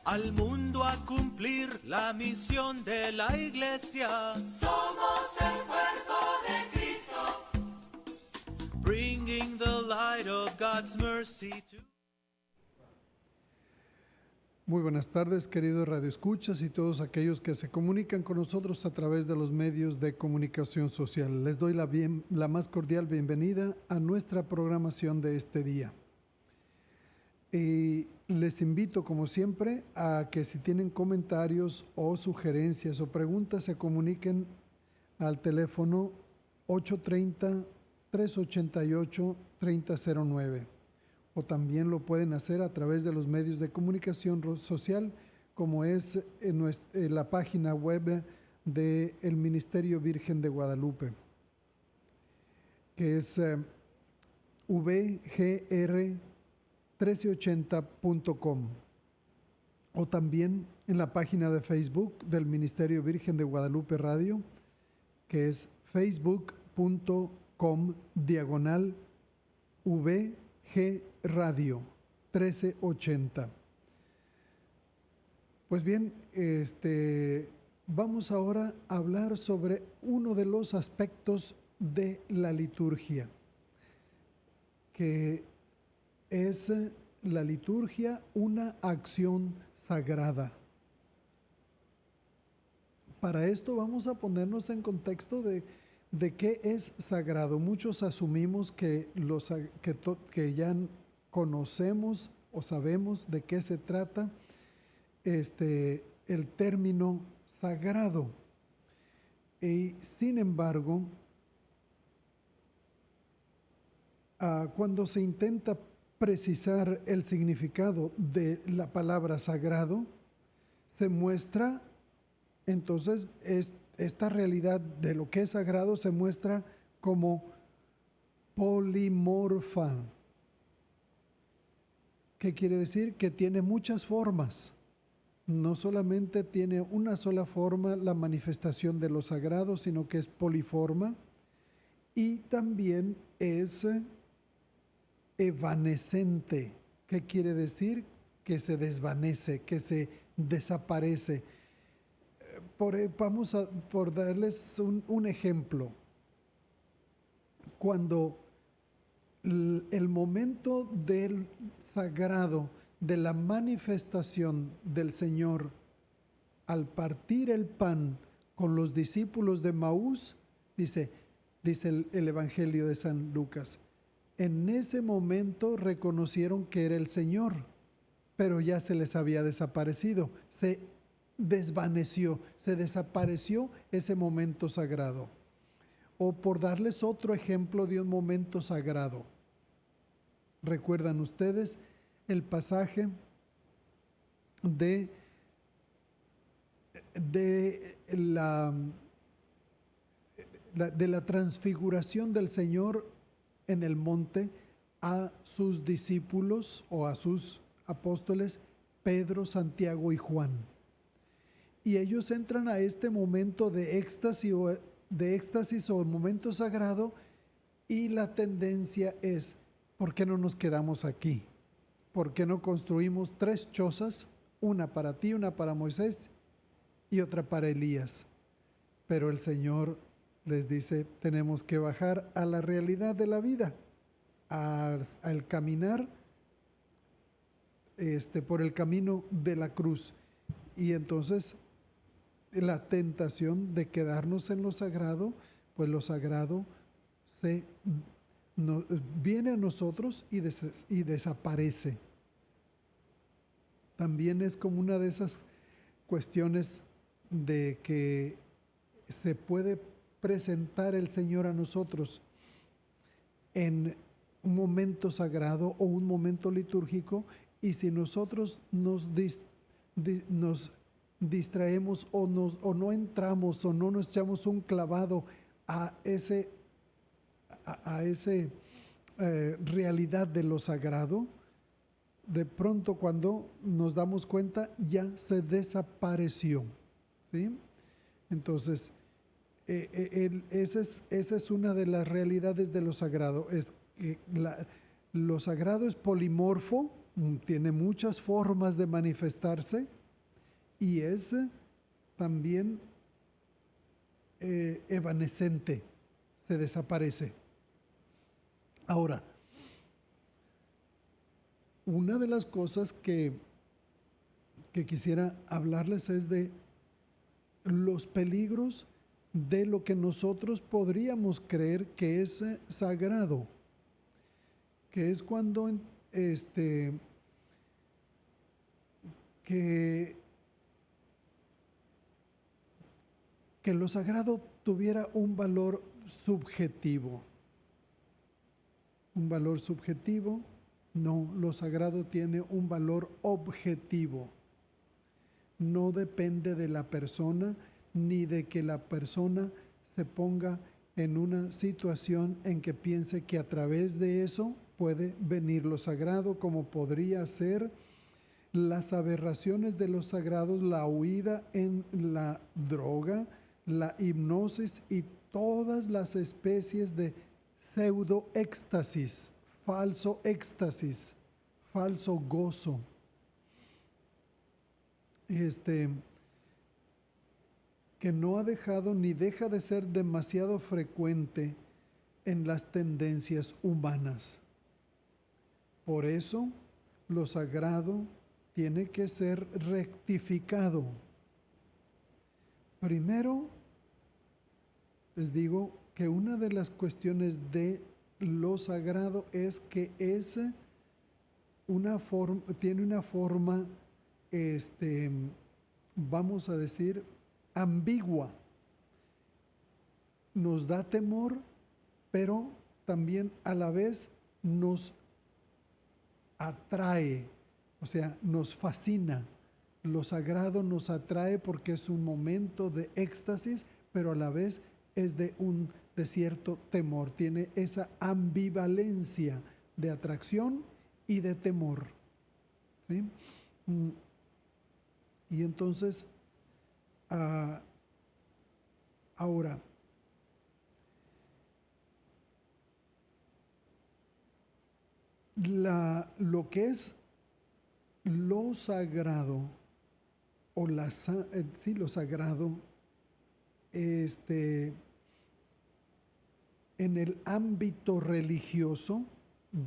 al mundo a cumplir la misión de la iglesia. Somos el cuerpo de Cristo, Bringing the light of God's mercy to... Muy buenas tardes, queridos radioescuchas y todos aquellos que se comunican con nosotros a través de los medios de comunicación social. Les doy la más cordial bienvenida a nuestra programación de este día. Y les invito, como siempre, a que si tienen comentarios o sugerencias o preguntas, se comuniquen al teléfono 830-388-3009. O también lo pueden hacer a través de los medios de comunicación social, como es en la página web del Ministerio Virgen de Guadalupe, que es vgr1380.com, o también en la página de Facebook del Ministerio Virgen de Guadalupe Radio, que es facebook.com/VG Radio 1380. Pues bien, vamos ahora a hablar sobre uno de los aspectos de la liturgia, que es la liturgia una acción sagrada. Para esto vamos a ponernos en contexto de qué es sagrado. Muchos asumimos que ya conocemos o sabemos de qué se trata el término sagrado. Y sin embargo, cuando se intenta precisar el significado de la palabra sagrado, se muestra entonces esta realidad de lo que es sagrado se muestra como polimorfa. ¿Qué quiere decir? Que tiene muchas formas. No solamente tiene una sola forma la manifestación de lo sagrado, sino que es poliforma y también es evanescente. ¿Qué quiere decir? Que se desvanece, que se desaparece. Por darles un ejemplo, cuando el momento del sagrado, de la manifestación del Señor, al partir el pan con los discípulos de Maús, dice el Evangelio de San Lucas, en ese momento reconocieron que era el Señor, pero ya se les había desaparecido, se desvaneció, se desapareció ese momento sagrado. O por darles otro ejemplo de un momento sagrado, ¿recuerdan ustedes el pasaje de la transfiguración del Señor en el monte a sus discípulos o a sus apóstoles Pedro, Santiago y Juan? Y ellos entran a este momento de éxtasis o momento sagrado, y la tendencia es: ¿por qué no nos quedamos aquí? ¿Por qué no construimos 3 chozas? Una para ti, una para Moisés y otra para Elías. Pero el Señor les dice: tenemos que bajar a la realidad de la vida, al caminar por el camino de la cruz. Y entonces la tentación de quedarnos en lo sagrado, pues lo sagrado viene a nosotros y desaparece. También es como una de esas cuestiones de que se puede presentar el Señor a nosotros en un momento sagrado o un momento litúrgico, y si nosotros nos distraemos o no entramos o no nos echamos un clavado a ese realidad de lo sagrado, de pronto cuando nos damos cuenta ya se desapareció, ¿sí? Entonces esa es una de las realidades de lo sagrado, es que lo sagrado es polimorfo, tiene muchas formas de manifestarse, y es también evanescente, se desaparece. Ahora, una de las cosas que quisiera hablarles es de los peligros de lo que nosotros podríamos creer que es sagrado, que es cuando que lo sagrado tuviera un valor subjetivo. Un valor subjetivo, no, lo sagrado tiene un valor objetivo. No depende de la persona, ni de que la persona se ponga en una situación en que piense que a través de eso puede venir lo sagrado, como podría ser las aberraciones de los sagrados, la huida en la droga, la hipnosis y todas las especies de pseudo éxtasis, falso gozo. Que no ha dejado ni deja de ser demasiado frecuente en las tendencias humanas. Por eso, lo sagrado tiene que ser rectificado. Primero, les digo que una de las cuestiones de lo sagrado es que tiene una forma, vamos a decir, ambigua. Nos da temor, pero también a la vez nos atrae, o sea, nos fascina. Lo sagrado nos atrae porque es un momento de éxtasis, pero a la vez es de cierto temor. Tiene esa ambivalencia de atracción y de temor. ¿Sí? Y entonces, ahora, lo que es lo sagrado, o lo sagrado, en el ámbito religioso,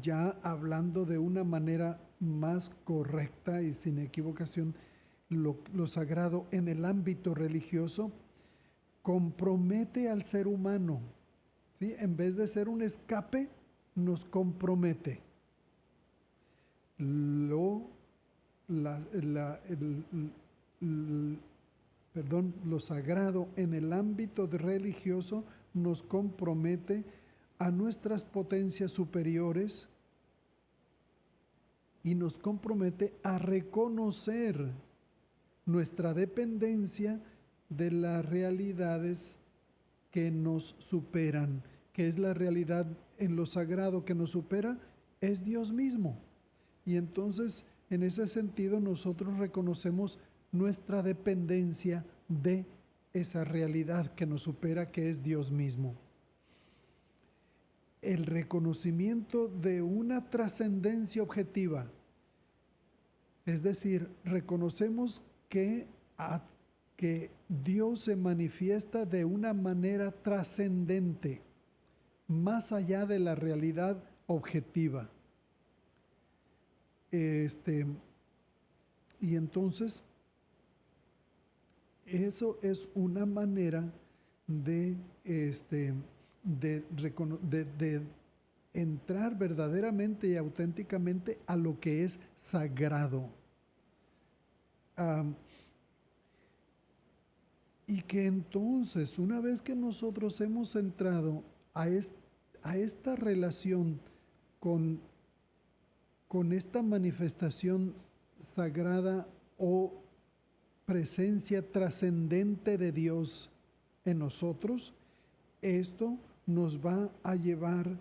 ya hablando de una manera más correcta y sin equivocación, lo sagrado en el ámbito religioso compromete al ser humano, ¿sí? En vez de ser un escape, nos compromete. Lo sagrado en el ámbito religioso nos compromete a nuestras potencias superiores y nos compromete a reconocer nuestra dependencia de las realidades que nos superan. ¿Qué es la realidad en lo sagrado que nos supera? Es Dios mismo. Y entonces, en ese sentido, nosotros reconocemos nuestra dependencia de esa realidad que nos supera, que es Dios mismo. El reconocimiento de una trascendencia objetiva, es decir, reconocemos que Dios se manifiesta de una manera trascendente, más allá de la realidad objetiva. Y entonces, eso es una manera de entrar verdaderamente y auténticamente a lo que es sagrado. Y que entonces, una vez que nosotros hemos entrado a esta relación con esta manifestación sagrada o presencia trascendente de Dios en nosotros, esto nos va a llevar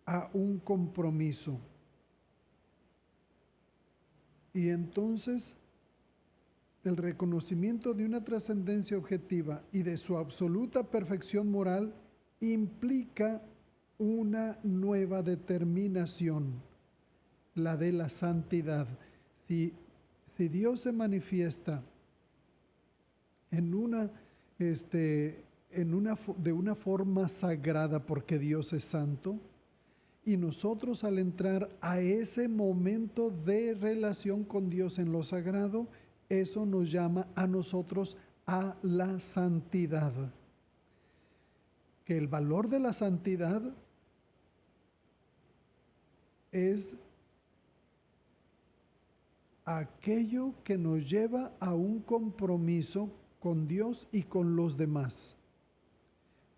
a un compromiso. Y entonces, el reconocimiento de una trascendencia objetiva y de su absoluta perfección moral implica una nueva determinación, la de la santidad. si Dios se manifiesta en de una forma sagrada, porque Dios es santo, y nosotros al entrar a ese momento de relación con Dios en lo sagrado, eso nos llama a nosotros a la santidad. Que el valor de la santidad es aquello que nos lleva a un compromiso con Dios y con los demás.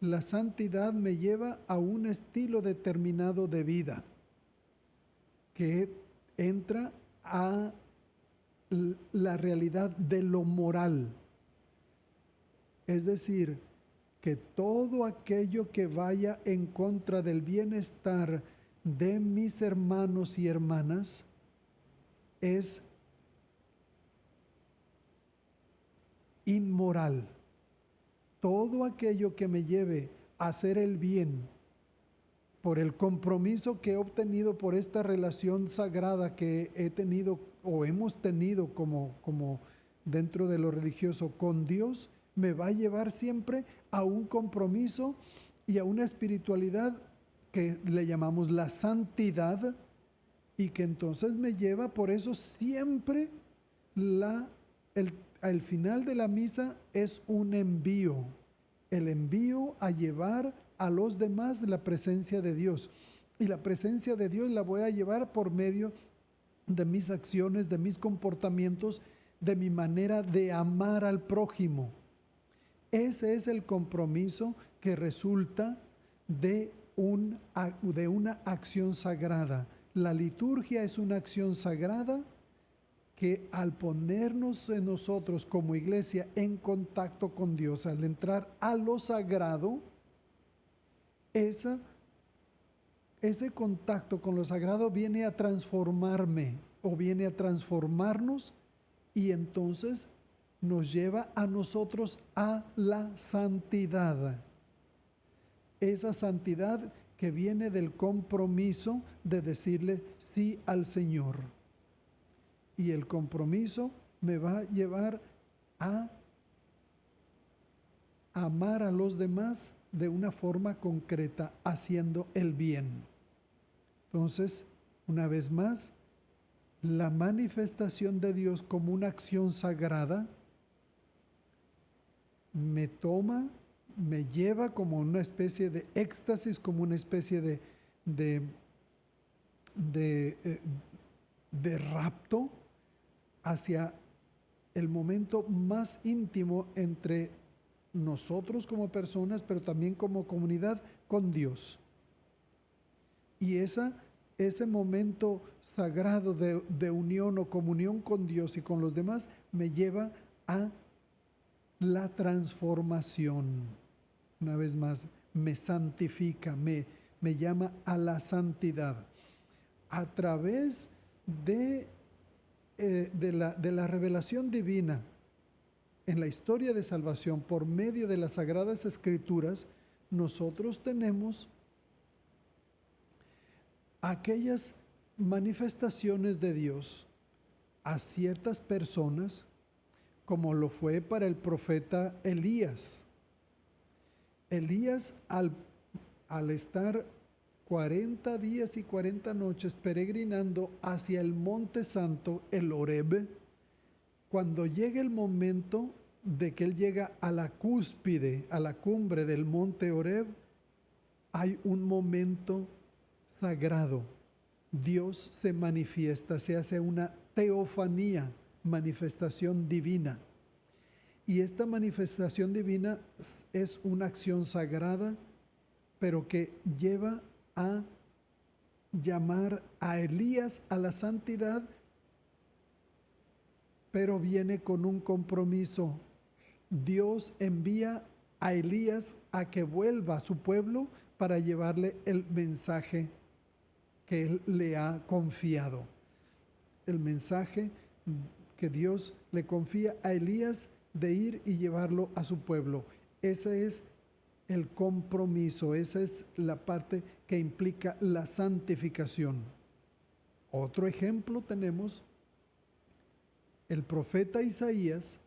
La santidad me lleva a un estilo determinado de vida que entra a la realidad de lo moral. Es decir, que todo aquello que vaya en contra del bienestar de mis hermanos y hermanas es inmoral. Todo aquello que me lleve a hacer el bien por el compromiso que he obtenido por esta relación sagrada que he tenido o hemos tenido como dentro de lo religioso con Dios, me va a llevar siempre a un compromiso y a una espiritualidad que le llamamos la santidad, y que entonces me lleva, por eso siempre al final de la misa es un envío, el envío a llevar a los demás la presencia de Dios. Y la presencia de Dios la voy a llevar por medio de mis acciones, de mis comportamientos, de mi manera de amar al prójimo. Ese es el compromiso que resulta de una acción sagrada. La liturgia es una acción sagrada que al ponernos en nosotros como iglesia en contacto con Dios, al entrar a lo sagrado, ese contacto con lo sagrado viene a transformarme o viene a transformarnos, y entonces nos lleva a nosotros a la santidad. Esa santidad que viene del compromiso de decirle sí al Señor. Y el compromiso me va a llevar a amar a los demás de una forma concreta, haciendo el bien. Entonces, una vez más, la manifestación de Dios como una acción sagrada me toma, me lleva como una especie de éxtasis, como una especie de rapto hacia el momento más íntimo entre nosotros como personas, pero también como comunidad con Dios. Y ese momento sagrado de unión o comunión con Dios y con los demás me lleva a la transformación. Una vez más, me santifica, me llama a la santidad. A través de la revelación divina en la historia de salvación por medio de las Sagradas Escrituras, nosotros tenemos aquellas manifestaciones de Dios a ciertas personas, como lo fue para el profeta Elías. Elías, al estar 40 días y 40 noches peregrinando hacia el Monte Santo, el Horeb, cuando llega el momento de que él llega a la cúspide, a la cumbre del Monte Horeb, hay un momento sagrado. Dios se manifiesta, se hace una teofanía, manifestación divina. Y esta manifestación divina es una acción sagrada, pero que lleva a llamar a Elías a la santidad, pero viene con un compromiso. Dios envía a Elías a que vuelva a su pueblo para llevarle el mensaje que él le ha confiado. El mensaje que Dios le confía a Elías de ir y llevarlo a su pueblo. Ese es el compromiso, esa es la parte que implica la santificación. Otro ejemplo tenemos el profeta Isaías,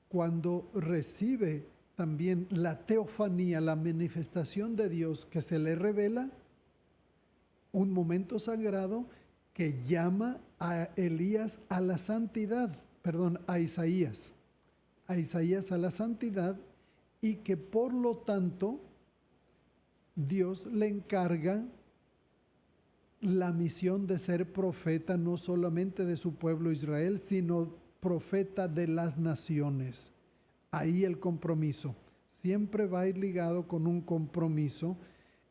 cuando recibe también la teofanía, la manifestación de Dios que se le revela, un momento sagrado que llama a Elías a la santidad, a Isaías a la santidad, y que por lo tanto Dios le encarga la misión de ser profeta no solamente de su pueblo Israel, sino profeta de las naciones. Ahí el compromiso. Siempre va a ir ligado con un compromiso,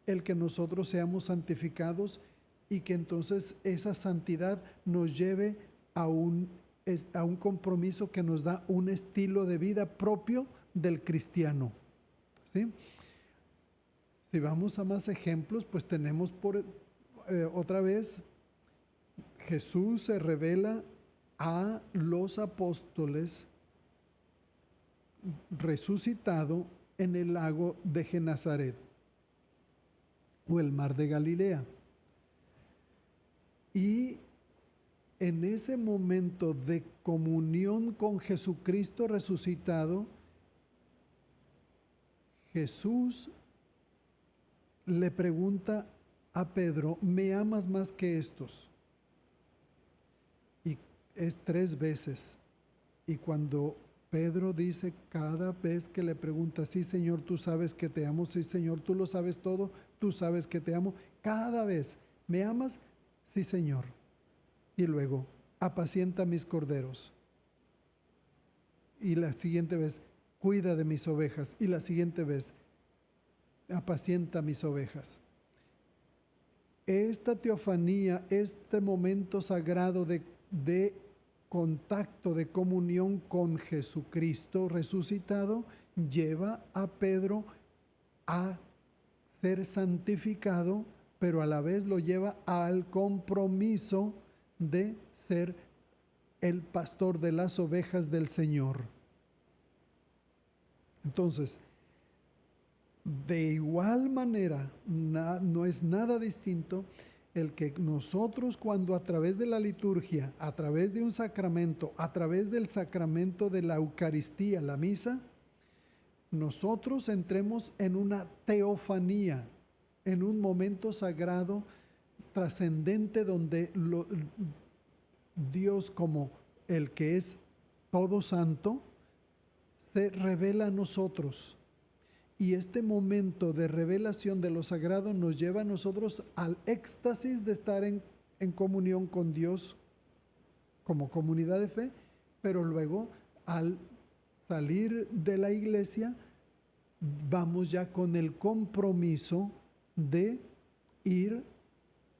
el que nosotros seamos santificados y que entonces esa santidad nos lleve a un compromiso que nos da un estilo de vida propio del cristiano. ¿Sí? Si vamos a más ejemplos, pues tenemos otra vez, Jesús se revela a los apóstoles resucitado en el lago de Genezaret o el mar de Galilea. Y en ese momento de comunión con Jesucristo resucitado, Jesús le pregunta a Pedro: ¿me amas más que estos? Y es 3 veces. Y cuando Pedro dice, cada vez que le pregunta: sí, Señor, tú sabes que te amo, sí, Señor, tú lo sabes todo, tú sabes que te amo, cada vez: ¿me amas? Sí, Señor. Y luego: apacienta mis corderos. Y la siguiente vez: cuida de mis ovejas. Y la siguiente vez: apacienta mis ovejas. Esta teofanía, este momento sagrado de contacto, de comunión con Jesucristo resucitado, lleva a Pedro a ser santificado, pero a la vez lo lleva al compromiso de ser el pastor de las ovejas del Señor. Entonces, de igual manera, no es nada distinto el que nosotros, cuando a través de la liturgia, a través de un sacramento, a través del sacramento de la Eucaristía, la misa, nosotros entremos en una teofanía, en un momento sagrado, trascendente, donde Dios, como el que es todo santo, se revela a nosotros. Y este momento de revelación de lo sagrado nos lleva a nosotros al éxtasis de estar en comunión con Dios como comunidad de fe, pero luego al salir de la iglesia vamos ya con el compromiso de ir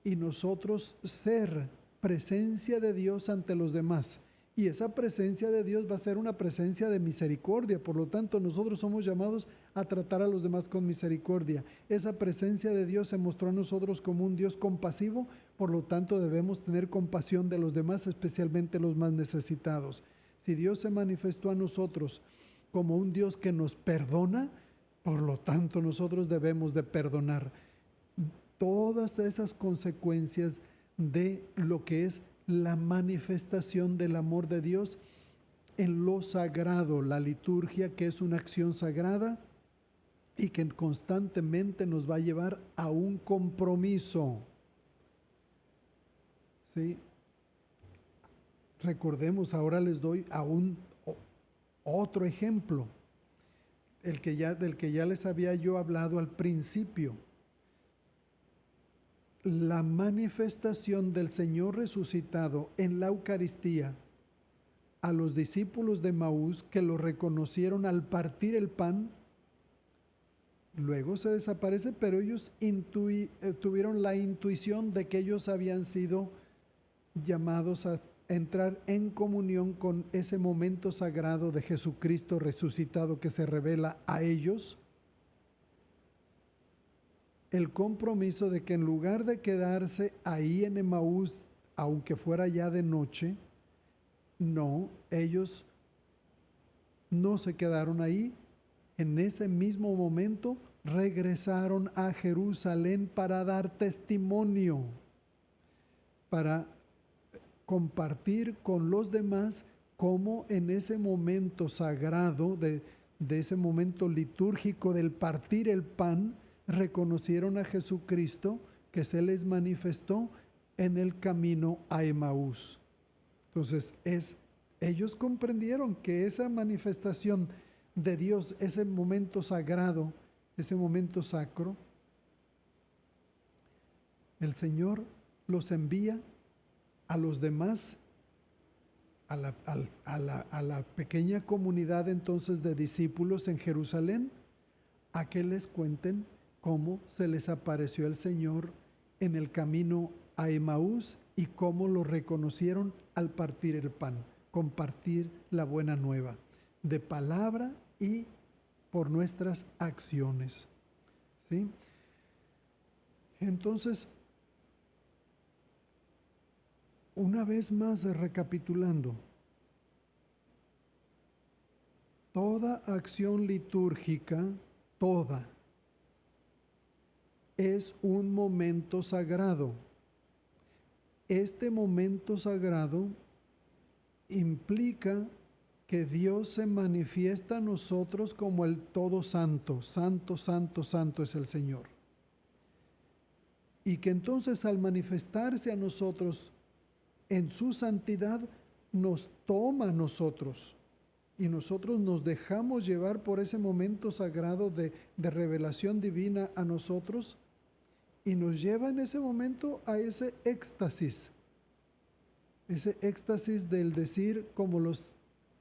y nosotros ser presencia de Dios ante los demás. Y esa presencia de Dios va a ser una presencia de misericordia. Por lo tanto, nosotros somos llamados a tratar a los demás con misericordia. Esa presencia de Dios se mostró a nosotros como un Dios compasivo. Por lo tanto, debemos tener compasión de los demás, especialmente los más necesitados. Si Dios se manifestó a nosotros como un Dios que nos perdona, por lo tanto, nosotros debemos de perdonar. Todas esas consecuencias de lo que es la manifestación del amor de Dios en lo sagrado, la liturgia, que es una acción sagrada y que constantemente nos va a llevar a un compromiso. ¿Sí? Recordemos, ahora les doy otro ejemplo, del que ya les había yo hablado al principio. La manifestación del Señor resucitado en la Eucaristía a los discípulos de Maús, que lo reconocieron al partir el pan, luego se desaparece, pero ellos tuvieron la intuición de que ellos habían sido llamados a entrar en comunión con ese momento sagrado de Jesucristo resucitado que se revela a ellos. El compromiso de que en lugar de quedarse ahí en Emaús, aunque fuera ya de noche, no, ellos no se quedaron ahí. En ese mismo momento regresaron a Jerusalén para dar testimonio, para compartir con los demás cómo en ese momento sagrado, de ese momento litúrgico del partir el pan, reconocieron a Jesucristo que se les manifestó en el camino a Emaús. Entonces, ellos comprendieron que esa manifestación de Dios, ese momento sagrado, ese momento sacro, el Señor los envía a los demás, a la pequeña comunidad entonces de discípulos en Jerusalén, a que les cuenten cómo se les apareció el Señor en el camino a Emaús y cómo lo reconocieron al partir el pan, compartir la buena nueva, de palabra y por nuestras acciones. ¿Sí? Entonces, una vez más recapitulando, toda acción litúrgica, toda, es un momento sagrado. Este momento sagrado implica que Dios se manifiesta a nosotros como el Todo Santo, Santo, Santo, Santo es el Señor. Y que entonces al manifestarse a nosotros en su santidad, nos toma a nosotros y nosotros nos dejamos llevar por ese momento sagrado de revelación divina a nosotros y nos lleva en ese momento a ese éxtasis del decir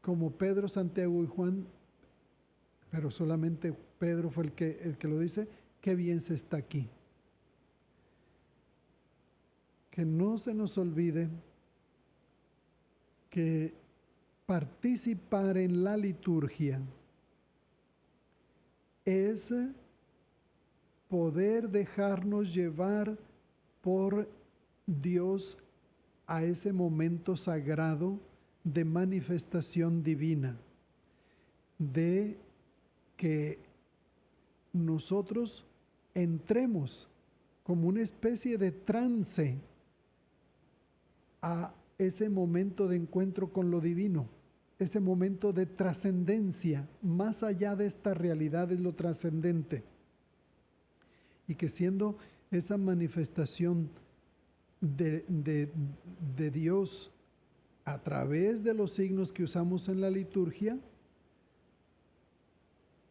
como Pedro, Santiago y Juan, pero solamente Pedro fue el que lo dice, qué bien se está aquí. Que no se nos olvide que participar en la liturgia es poder dejarnos llevar por Dios a ese momento sagrado de manifestación divina, de que nosotros entremos como una especie de trance a ese momento de encuentro con lo divino, ese momento de trascendencia, más allá de esta realidad es lo trascendente. Y que siendo esa manifestación de Dios a través de los signos que usamos en la liturgia,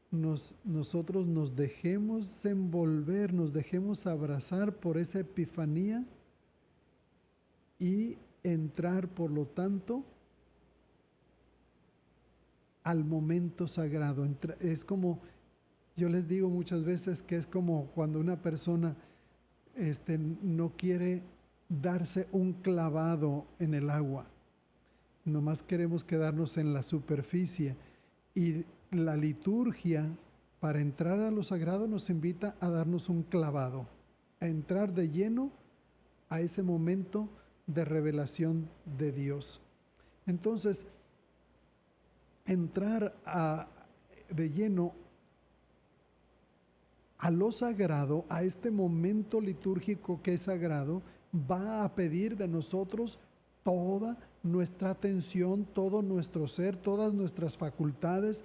nosotros nos dejemos envolver, nos dejemos abrazar por esa epifanía y entrar, por lo tanto, al momento sagrado. Es como, yo les digo muchas veces que es como cuando una persona no quiere darse un clavado en el agua, nomás queremos quedarnos en la superficie, y la liturgia para entrar a lo sagrado nos invita a darnos un clavado, a entrar de lleno a ese momento de revelación de Dios. Entonces, entrar de lleno a lo sagrado, a este momento litúrgico que es sagrado, va a pedir de nosotros toda nuestra atención, todo nuestro ser, todas nuestras facultades.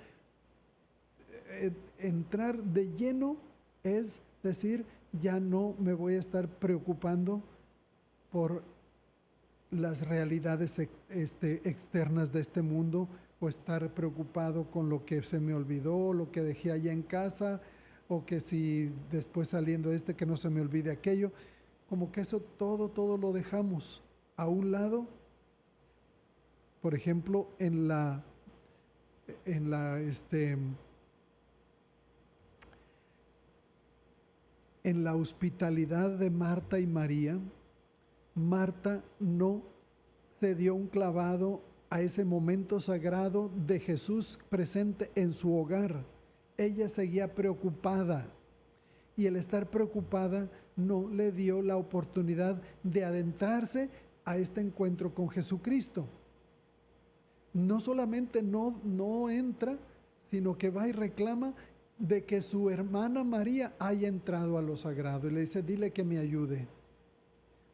Entrar de lleno es decir, ya no me voy a estar preocupando por las realidades externas de este mundo, o estar preocupado con lo que se me olvidó, lo que dejé allá en casa, o que si después saliendo que no se me olvide aquello. Como que eso todo lo dejamos a un lado. Por ejemplo, en la hospitalidad de Marta y María, Marta no se dio un clavado a ese momento sagrado de Jesús presente en su hogar. Ella seguía preocupada, y el estar preocupada no le dio la oportunidad de adentrarse a este encuentro con Jesucristo. No solamente no entra, sino que va y reclama de que su hermana María haya entrado a lo sagrado, y le dice, dile que me ayude.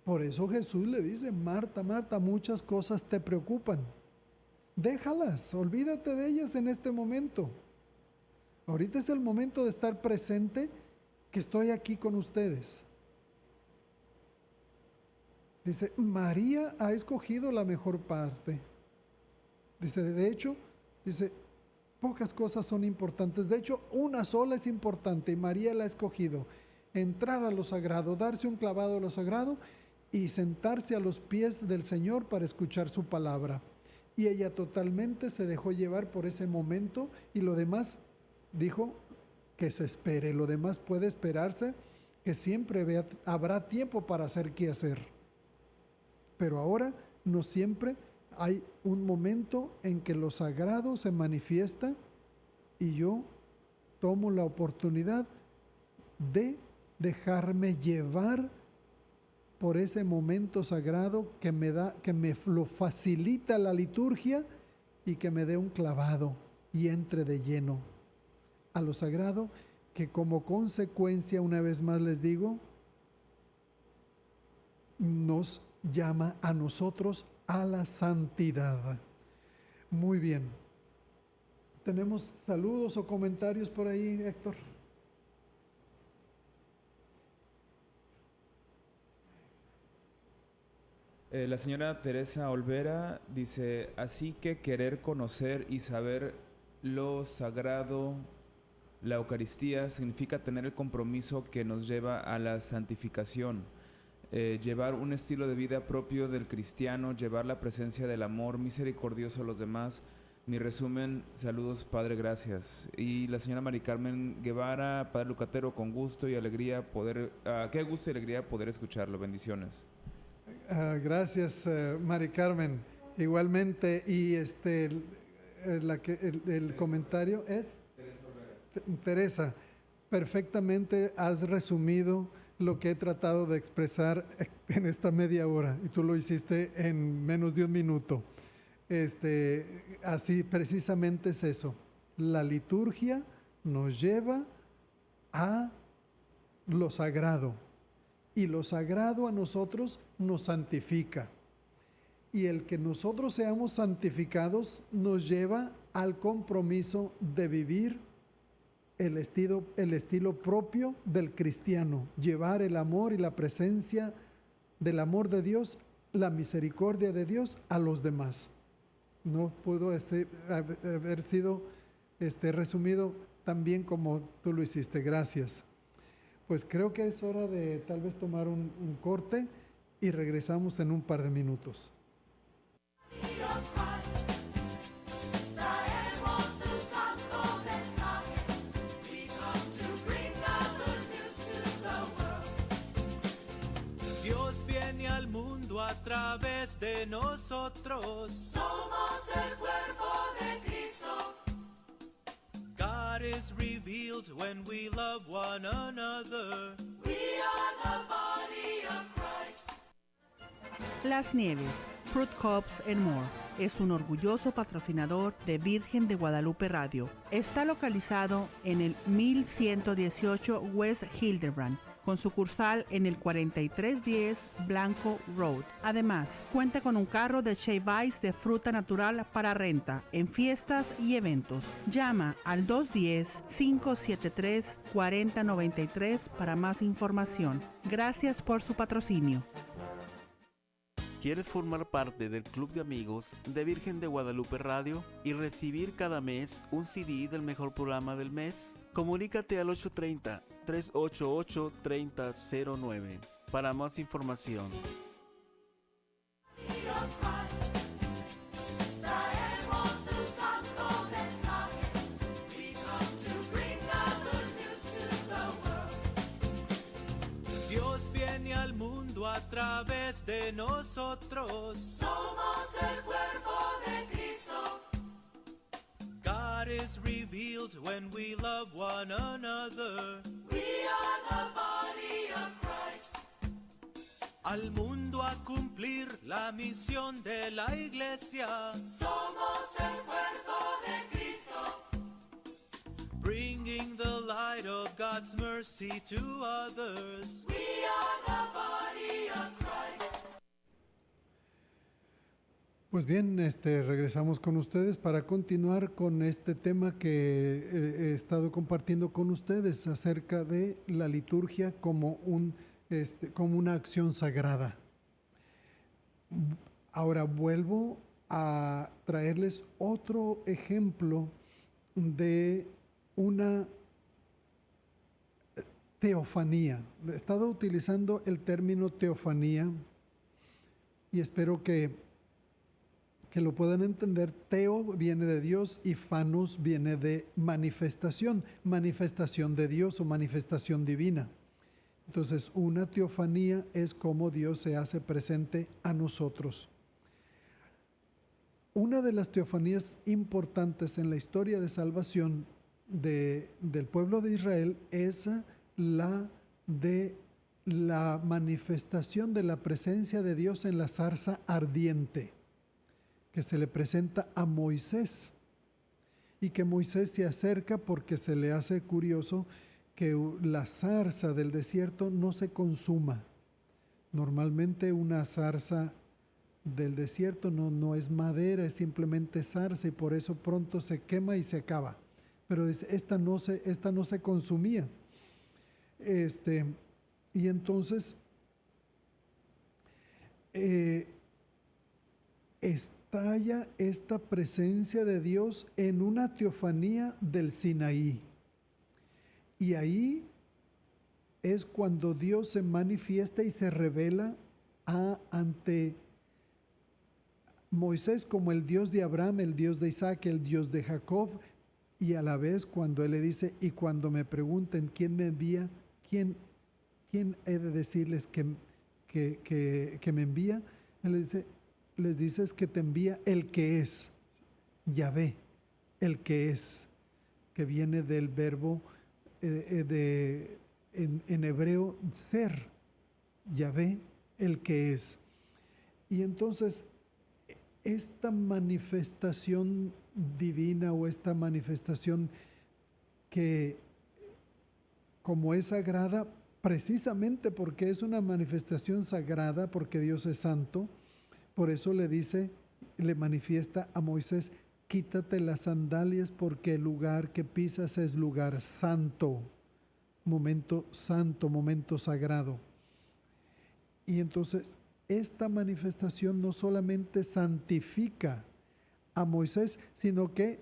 Por eso Jesús le dice, Marta, Marta, muchas cosas te preocupan. déjalas, olvídate de ellas en este momento. Ahorita es el momento de estar presente, que estoy aquí con ustedes. Dice, María ha escogido la mejor parte. Dice, de hecho, dice, pocas cosas son importantes. De hecho, una sola es importante y María la ha escogido. Entrar a lo sagrado, darse un clavado a lo sagrado y sentarse a los pies del Señor para escuchar su palabra. Y ella totalmente se dejó llevar por ese momento y lo demás dijo que se espere. Lo demás puede esperarse, que siempre habrá tiempo para hacer qué hacer. Pero ahora no siempre hay un momento en que lo sagrado se manifiesta y yo tomo la oportunidad de dejarme llevar por ese momento sagrado que me lo facilita la liturgia y que me dé un clavado y entre de lleno a lo sagrado, que como consecuencia, una vez más les digo, nos llama a nosotros a la santidad. Muy bien. ¿Tenemos saludos o comentarios por ahí, Héctor? La señora Teresa Olvera dice, así que querer conocer y saber lo sagrado, la Eucaristía, significa tener el compromiso que nos lleva a la santificación, llevar un estilo de vida propio del cristiano, llevar la presencia del amor misericordioso a los demás. Mi resumen, saludos, Padre, gracias. Y la señora Mari Carmen Guevara, Padre Lucatero, con gusto y alegría qué gusto y alegría poder escucharlo, bendiciones. Gracias, Mari Carmen. Igualmente, y el comentario es Teresa. Perfectamente has resumido lo que he tratado de expresar en esta media hora y tú lo hiciste en menos de un minuto. Así precisamente es eso. La liturgia nos lleva a lo sagrado. Y lo sagrado a nosotros nos santifica. Y el que nosotros seamos santificados nos lleva al compromiso de vivir el estilo propio del cristiano. Llevar el amor y la presencia del amor de Dios, la misericordia de Dios a los demás. No pudo haber sido resumido tan bien como tú lo hiciste. Gracias. Pues creo que es hora de tal vez tomar un corte y regresamos en un par de minutos. Dios viene al mundo a través de nosotros. Somos el cuerpo de Cristo. God is revealed when we love one another. We are the body of Christ. Las Nieves, Fruit Cups and More, es un orgulloso patrocinador de Virgen de Guadalupe Radio. Está localizado en el 1118 West Hildebrand, con sucursal en el 4310 Blanco Road. Además, cuenta con un carro de Shave Ice de fruta natural para renta en fiestas y eventos. Llama al 210-573-4093 para más información. Gracias por su patrocinio. ¿Quieres formar parte del Club de Amigos de Virgen de Guadalupe Radio y recibir cada mes un CD del mejor programa del mes? Comunícate al 830-388-3009 para más información. Dios viene al mundo a través de nosotros. Somos el cuerpo de Cristo. God is revealed when we love one another. We are the body of Christ. Al mundo a cumplir la misión de la iglesia. Somos el cuerpo de Cristo. Bringing the light of God's mercy to others. We are the body of Christ. Pues bien, regresamos con ustedes para continuar con este tema que he estado compartiendo con ustedes acerca de la liturgia como como una acción sagrada. Ahora vuelvo a traerles otro ejemplo de una teofanía. He estado utilizando el término teofanía y espero que lo puedan entender. Teo viene de Dios y fanos viene de manifestación, manifestación de Dios o manifestación divina. Entonces, una teofanía es como Dios se hace presente a nosotros. Una de las teofanías importantes en la historia de salvación del pueblo de Israel es la de la manifestación de la presencia de Dios en la zarza ardiente, que se le presenta a Moisés, y que Moisés se acerca porque se le hace curioso que la zarza del desierto no se consuma. Normalmente una zarza del desierto no es madera, es simplemente zarza, y por eso pronto se quema y se acaba. Pero esta no se consumía. Y entonces estalla esta presencia de Dios en una teofanía del Sinaí. Y ahí es cuando Dios se manifiesta y se revela ante Moisés como el Dios de Abraham, el Dios de Isaac, el Dios de Jacob, y a la vez cuando Él le dice, y cuando me pregunten quién me envía, ¿quién he de decirles que me envía? Él les dice que te envía el que es, Yahvé, el que es, que viene del verbo en hebreo ser, Yahvé, el que es. Y entonces esta manifestación divina o esta manifestación que como es sagrada, precisamente porque es una manifestación sagrada, porque Dios es santo, por eso le manifiesta a Moisés, quítate las sandalias porque el lugar que pisas es lugar santo, momento sagrado. Y entonces esta manifestación no solamente santifica a Moisés, sino que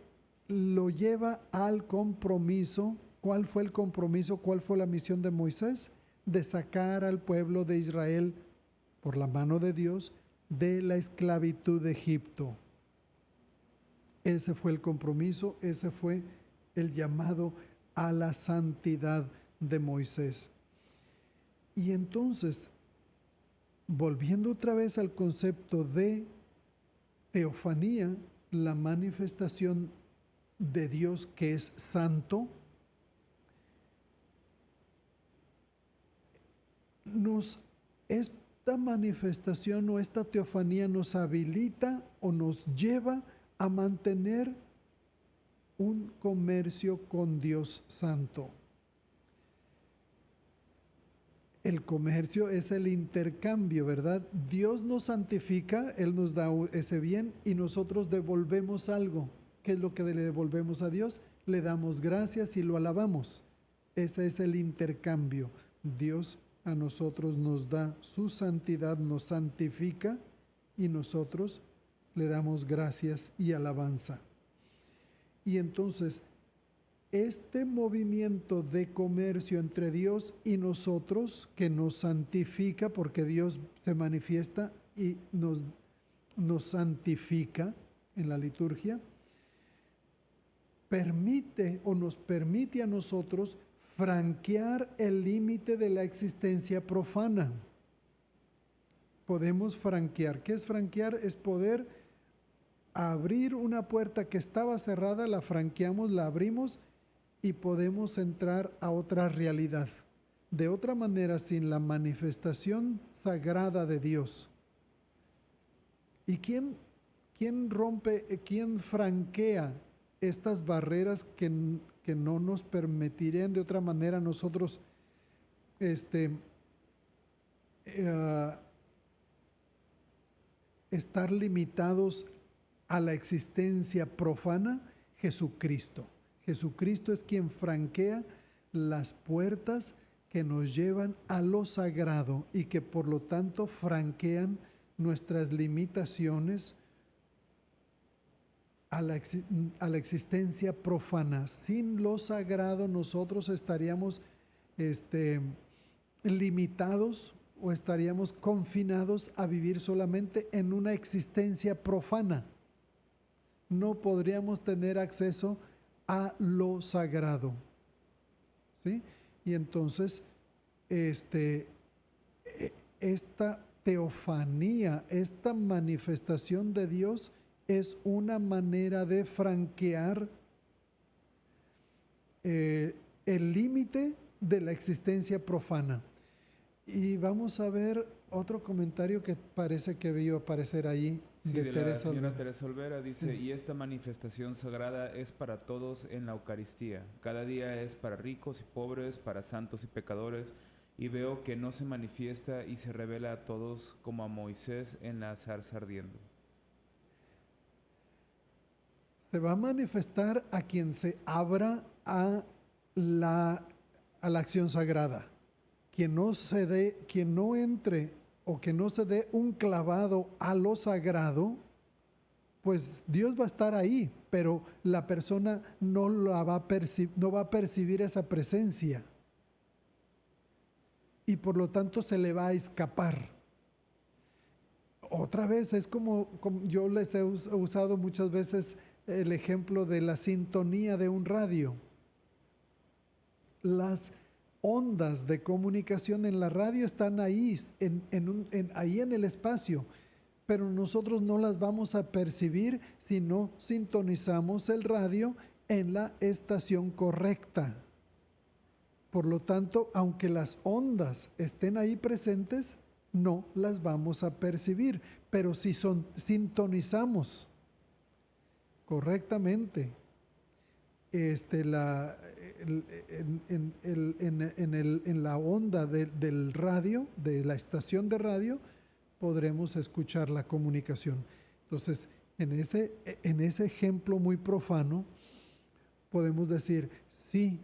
lo lleva al compromiso. ¿Cuál fue el compromiso? ¿Cuál fue la misión de Moisés? De sacar al pueblo de Israel por la mano de Dios de la esclavitud de Egipto. Ese fue el compromiso, ese fue el llamado a la santidad de Moisés. Y entonces, volviendo otra vez al concepto de teofanía, la manifestación de Dios que es santo, esta manifestación o esta teofanía nos habilita o nos lleva a mantener un comercio con Dios santo. El comercio es el intercambio, ¿verdad? Dios nos santifica, Él nos da ese bien y nosotros devolvemos algo. ¿Qué es lo que le devolvemos a Dios? Le damos gracias y lo alabamos. Ese es el intercambio. Dios a nosotros nos da su santidad, nos santifica y nosotros le damos gracias y alabanza. Y entonces, este movimiento de comercio entre Dios y nosotros, que nos santifica, porque Dios se manifiesta y nos santifica en la liturgia, permite o nos permite a nosotros franquear el límite de la existencia profana. Podemos franquear. ¿Qué es franquear? Es poder abrir una puerta que estaba cerrada, la franqueamos, la abrimos y podemos entrar a otra realidad. De otra manera, sin la manifestación sagrada de Dios. ¿Y quién rompe, quién franquea estas barreras que no nos permitirían de otra manera nosotros estar limitados a la existencia profana, Jesucristo. Jesucristo es quien franquea las puertas que nos llevan a lo sagrado y que por lo tanto franquean nuestras limitaciones a la existencia profana. Sin lo sagrado nosotros estaríamos limitados o estaríamos confinados a vivir solamente en una existencia profana. No podríamos tener acceso a lo sagrado. ¿Sí? Y entonces, esta teofanía, esta manifestación de Dios es una manera de franquear el límite de la existencia profana. Y vamos a ver otro comentario que parece que vio aparecer ahí. Sí, de la Teresa señora Olvera. Teresa Olvera dice, Sí. y esta manifestación sagrada es para todos en la Eucaristía. Cada día es para ricos y pobres, para santos y pecadores, y veo que no se manifiesta y se revela a todos como a Moisés en la zarza ardiendo. Se va a manifestar a quien se abra a la acción sagrada. Quien no entre o que no se dé un clavado a lo sagrado, pues Dios va a estar ahí, pero la persona no va a percibir esa presencia. Y por lo tanto se le va a escapar. Otra vez es como yo les he usado muchas veces el ejemplo de la sintonía de un radio. Las ondas de comunicación en la radio están ahí, ahí en el espacio, pero nosotros no las vamos a percibir si no sintonizamos el radio en la estación correcta. Por lo tanto, aunque las ondas estén ahí presentes, no las vamos a percibir, pero si sintonizamos correctamente en la onda del radio, de la estación de radio, podremos escuchar la comunicación. Entonces, en ese ejemplo muy profano, podemos decir, sí,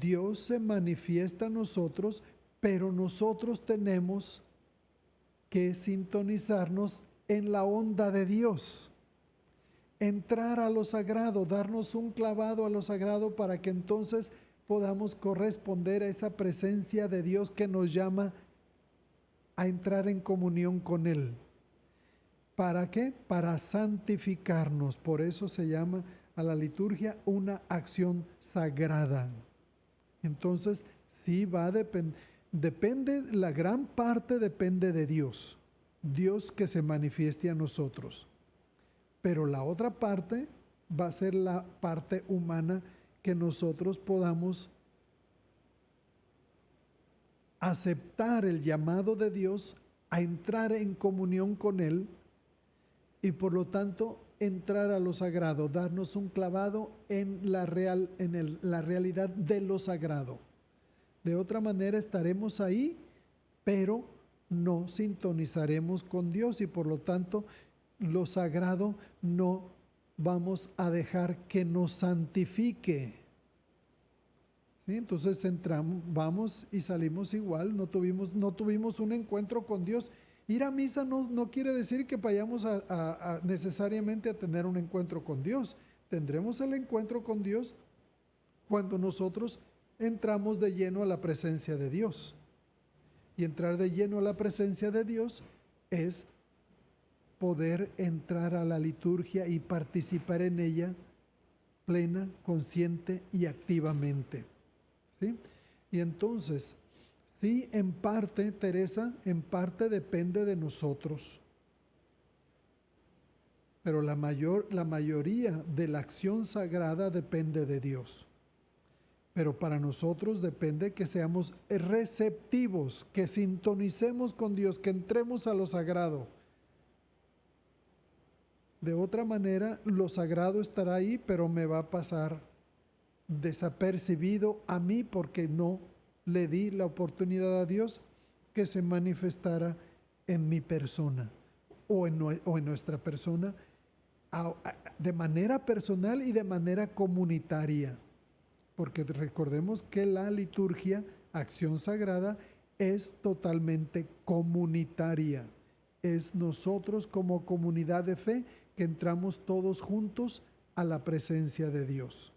Dios se manifiesta a nosotros, pero nosotros tenemos que sintonizarnos en la onda de Dios. Entrar a lo sagrado, darnos un clavado a lo sagrado para que entonces podamos corresponder a esa presencia de Dios que nos llama a entrar en comunión con Él. ¿Para qué? Para santificarnos. Por eso se llama a la liturgia una acción sagrada. Entonces, sí va a depende, la gran parte depende de Dios. Dios que se manifieste a nosotros. Pero la otra parte va a ser la parte humana que nosotros podamos aceptar el llamado de Dios a entrar en comunión con Él y por lo tanto entrar a lo sagrado, darnos un clavado en la realidad de lo sagrado. De otra manera estaremos ahí, pero no sintonizaremos con Dios y por lo tanto lo sagrado no vamos a dejar que nos santifique. ¿Sí? Entonces entramos, vamos y salimos igual, no tuvimos un encuentro con Dios. Ir a misa no quiere decir que vayamos necesariamente a tener un encuentro con Dios. Tendremos el encuentro con Dios cuando nosotros entramos de lleno a la presencia de Dios. Y entrar de lleno a la presencia de Dios es poder entrar a la liturgia y participar en ella plena, consciente y activamente. ¿Sí? Y entonces, sí, en parte, Teresa, en parte depende de nosotros. Pero la mayoría de la acción sagrada depende de Dios. Pero para nosotros depende que seamos receptivos, que sintonicemos con Dios, que entremos a lo sagrado. De otra manera, lo sagrado estará ahí, pero me va a pasar desapercibido a mí porque no le di la oportunidad a Dios que se manifestara en mi persona. o en nuestra persona, de manera personal y de manera comunitaria. Porque recordemos que la liturgia, acción sagrada, es totalmente comunitaria. Es nosotros como comunidad de fe que entramos todos juntos a la presencia de Dios.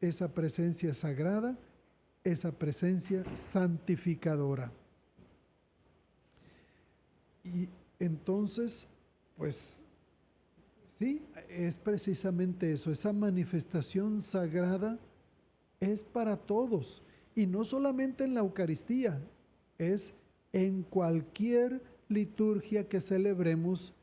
Esa presencia sagrada, esa presencia santificadora. Y entonces, pues, sí, es precisamente eso, esa manifestación sagrada es para todos. Y no solamente en la Eucaristía, es en cualquier liturgia que celebremos,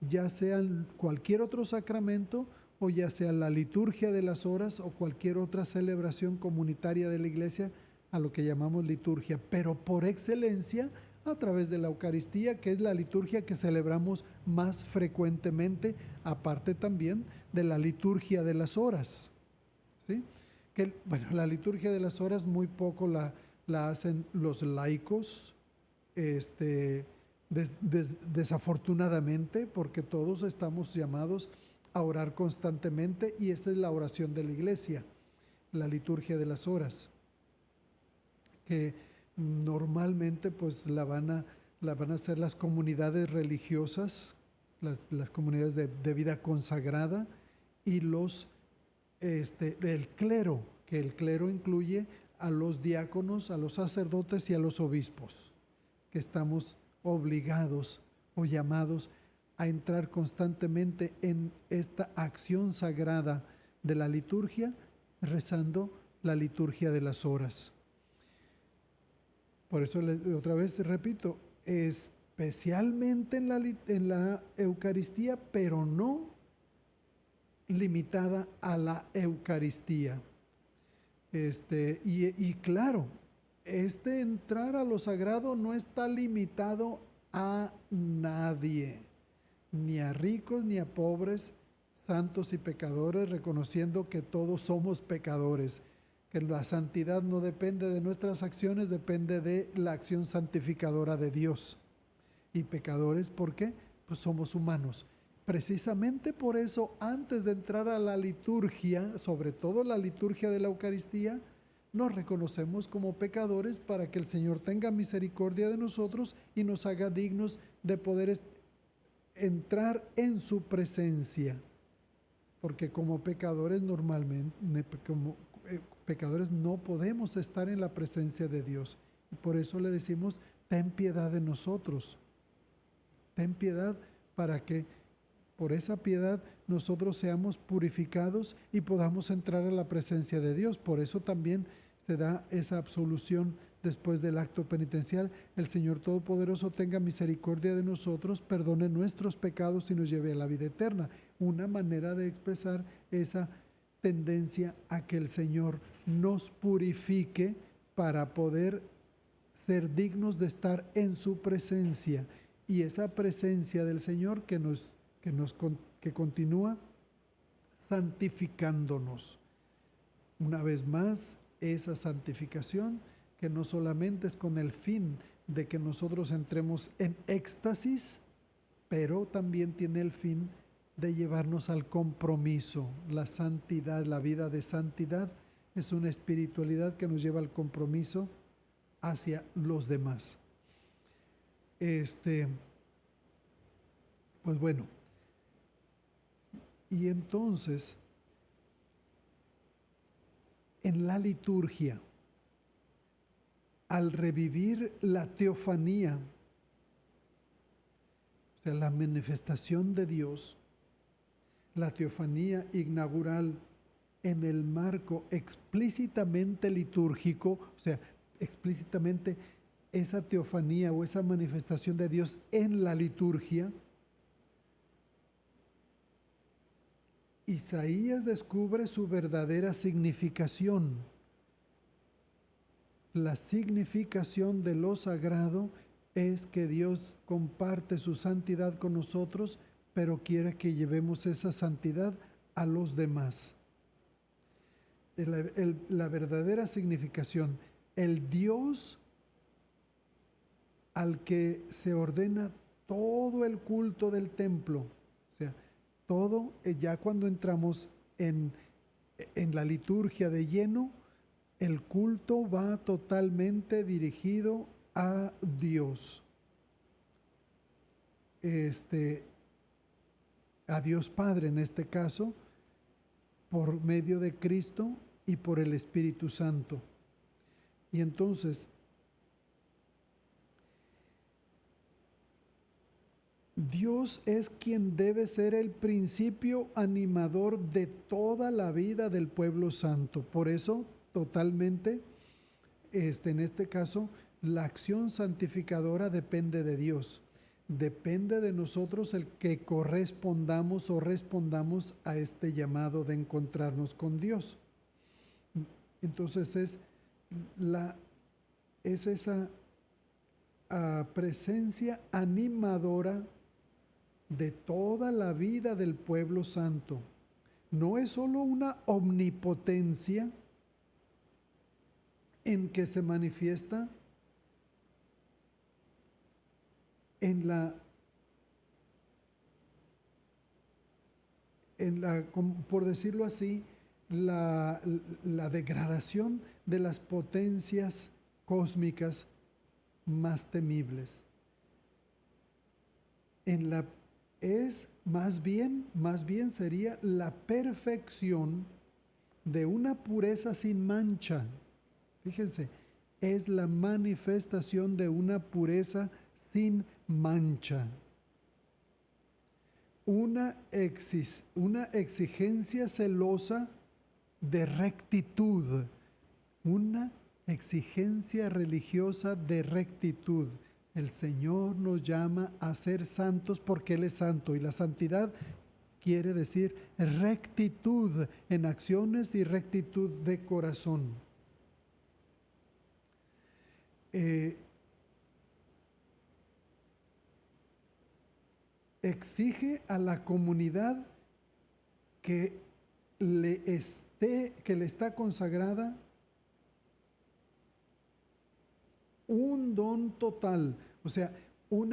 ya sea en cualquier otro sacramento, o ya sea la liturgia de las horas o cualquier otra celebración comunitaria de la Iglesia, a lo que llamamos liturgia, pero por excelencia a través de la Eucaristía, que es la liturgia que celebramos más frecuentemente, aparte también de la liturgia de las horas, ¿sí? Que, bueno, la liturgia de las horas muy poco la hacen los laicos, desafortunadamente, porque todos estamos llamados a orar constantemente, y esa es la oración de la Iglesia, la liturgia de las horas, que normalmente pues la van a hacer las comunidades religiosas, las comunidades de vida consagrada, y el clero, que el clero incluye a los diáconos, a los sacerdotes y a los obispos, que estamos obligados o llamados a entrar constantemente en esta acción sagrada de la liturgia, rezando la liturgia de las horas. Por eso otra vez repito, especialmente en la Eucaristía, pero no limitada a la Eucaristía. Y claro, entrar a lo sagrado no está limitado a nadie, ni a ricos ni a pobres, santos y pecadores, reconociendo que todos somos pecadores, que la santidad no depende de nuestras acciones, depende de la acción santificadora de Dios. Y pecadores, ¿por qué? Pues somos humanos. Precisamente por eso, antes de entrar a la liturgia, sobre todo la liturgia de la Eucaristía, nos reconocemos como pecadores para que el Señor tenga misericordia de nosotros y nos haga dignos de poder entrar en su presencia. Porque como pecadores pecadores no podemos estar en la presencia de Dios. Y por eso le decimos, ten piedad de nosotros. Ten piedad para que por esa piedad nosotros seamos purificados y podamos entrar a la presencia de Dios. Por eso también se da esa absolución después del acto penitencial. El Señor Todopoderoso tenga misericordia de nosotros, perdone nuestros pecados y nos lleve a la vida eterna. Una manera de expresar esa tendencia a que el Señor nos purifique para poder ser dignos de estar en su presencia. Y esa presencia del Señor que continúa santificándonos. Una vez más, esa santificación que no solamente es con el fin de que nosotros entremos en éxtasis, pero también tiene el fin de llevarnos al compromiso. La santidad, la vida de santidad, es una espiritualidad que nos lleva al compromiso hacia los demás. Pues bueno, y entonces, en la liturgia, al revivir la teofanía, o sea, la manifestación de Dios, la teofanía inaugural en el marco explícitamente litúrgico, o sea, explícitamente esa teofanía o esa manifestación de Dios en la liturgia, Isaías descubre su verdadera significación. La significación de lo sagrado es que Dios comparte su santidad con nosotros, pero quiere que llevemos esa santidad a los demás. La verdadera significación, el Dios al que se ordena todo el culto del templo, o sea, todo, ya cuando entramos en la liturgia de lleno, el culto va totalmente dirigido a Dios. A Dios Padre en este caso, por medio de Cristo y por el Espíritu Santo. Y entonces, Dios es quien debe ser el principio animador de toda la vida del pueblo santo. Por eso, totalmente, en este caso, la acción santificadora depende de Dios. Depende de nosotros el que correspondamos o respondamos a este llamado de encontrarnos con Dios. Entonces es esa presencia animadora de toda la vida del pueblo santo. No es solo una omnipotencia en que se manifiesta en la, por decirlo así, la degradación de las potencias cósmicas más temibles. Es más bien sería la perfección de una pureza sin mancha. Fíjense, es la manifestación de una pureza sin mancha. Una exigencia celosa de rectitud. Una exigencia religiosa de rectitud. El Señor nos llama a ser santos porque Él es santo, y la santidad quiere decir rectitud en acciones y rectitud de corazón. Exige a la comunidad que le está consagrada un don total, o sea, un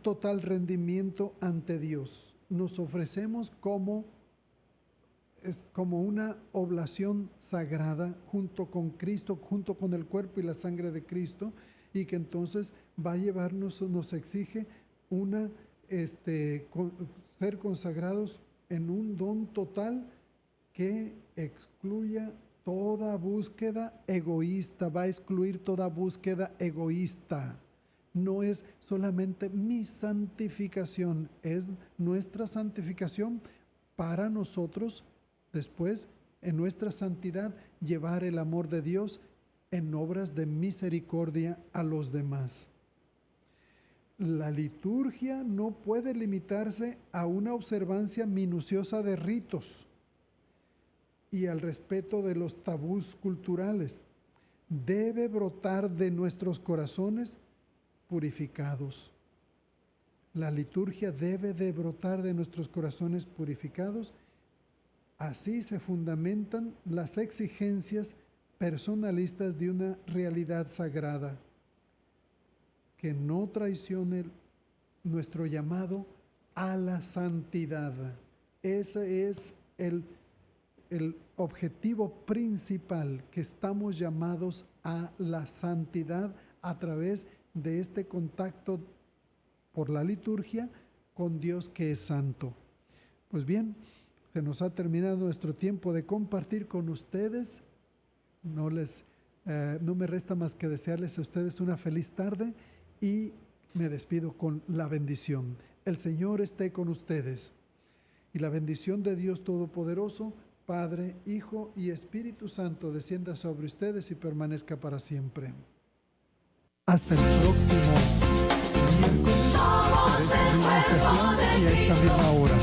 total rendimiento ante Dios. Nos ofrecemos como una oblación sagrada junto con Cristo, junto con el cuerpo y la sangre de Cristo, y que entonces va a llevarnos, nos exige ser consagrados en un don total que excluya toda búsqueda egoísta, va a excluir toda búsqueda egoísta. No es solamente mi santificación, es nuestra santificación para nosotros después, en nuestra santidad, llevar el amor de Dios en obras de misericordia a los demás. La liturgia no puede limitarse a una observancia minuciosa de ritos y al respeto de los tabús culturales. Debe brotar de nuestros corazones purificados. La liturgia debe de brotar de nuestros corazones purificados. Así se fundamentan las exigencias personalistas de una realidad sagrada, que no traicione nuestro llamado a la santidad. Ese es el objetivo principal, que estamos llamados a la santidad a través de este contacto por la liturgia con Dios que es santo. Pues bien, se nos ha terminado nuestro tiempo de compartir con ustedes. No me resta más que desearles a ustedes una feliz tarde y me despido con la bendición. El Señor esté con ustedes y la bendición de Dios Todopoderoso, Padre, Hijo y Espíritu Santo descienda sobre ustedes y permanezca para siempre. Hasta el próximo miércoles a esta misma estación y a esta misma hora.